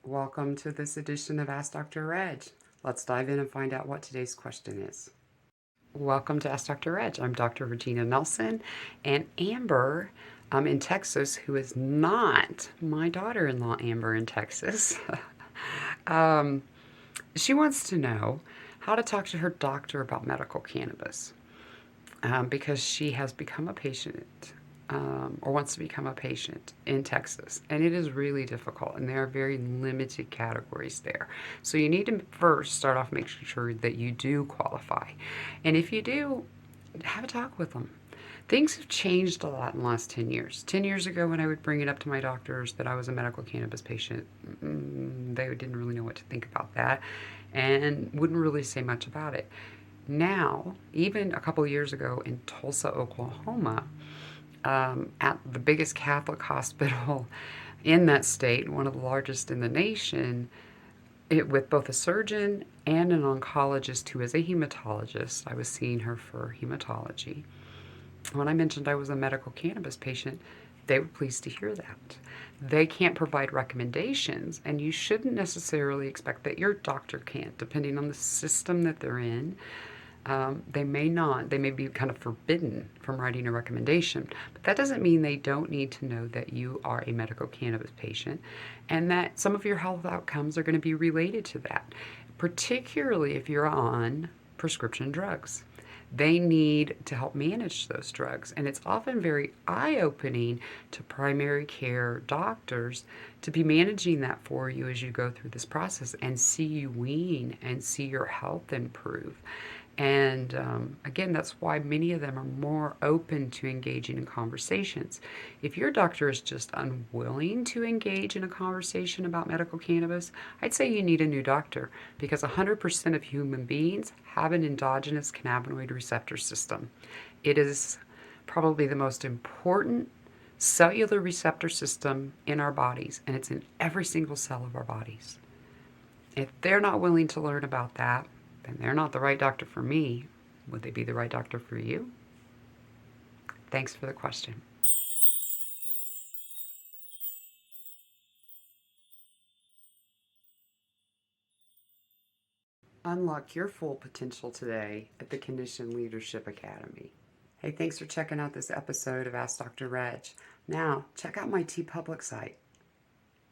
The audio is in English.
Welcome to this edition of Ask Dr. Reg. Let's dive in and find out what today's question is. Welcome to Ask Dr. Reg. I'm Dr. Regina Nelson, and Amber in Texas, who is not my daughter-in-law, Amber in Texas. She wants to know how to talk to her doctor about medical cannabis because she has become a patient or wants to become a patient in Texas. And it is really difficult, and there are very limited categories there. So you need to first start off making sure that you do qualify. And if you do, have a talk with them. Things have changed a lot in the last 10 years. 10 years ago, when I would bring it up to my doctors that I was a medical cannabis patient, they didn't really know what to think about that and wouldn't really say much about it. Now, even a couple of years ago in Tulsa, Oklahoma, at the biggest Catholic hospital in that state, one of the largest in the nation, with both a surgeon and an oncologist who is a hematologist. I was seeing her for hematology. When I mentioned I was a medical cannabis patient, they were pleased to hear that. They can't provide recommendations, and you shouldn't necessarily expect that your doctor can't, depending on the system that they're in. They may not. They may be kind of forbidden from writing a recommendation, but that doesn't mean they don't need to know that you are a medical cannabis patient and that some of your health outcomes are going to be related to that, particularly if you're on prescription drugs. They need to help manage those drugs, and it's often very eye-opening to primary care doctors to be managing that for you as you go through this process and see you wean and see your health improve. And again, that's why many of them are more open to engaging in conversations. If your doctor is just unwilling to engage in a conversation about medical cannabis, I'd say you need a new doctor, because 100% of human beings have an endogenous cannabinoid receptor system. It is probably the most important cellular receptor system in our bodies, and it's in every single cell of our bodies. If they're not willing to learn about that, then they're not the right doctor for me. Would they be the right doctor for you? Thanks for the question. Unlock your full potential today at the Condition Leadership Academy. Hey, thanks for checking out this episode of Ask Dr. Reg. Now, check out my TeePublic site.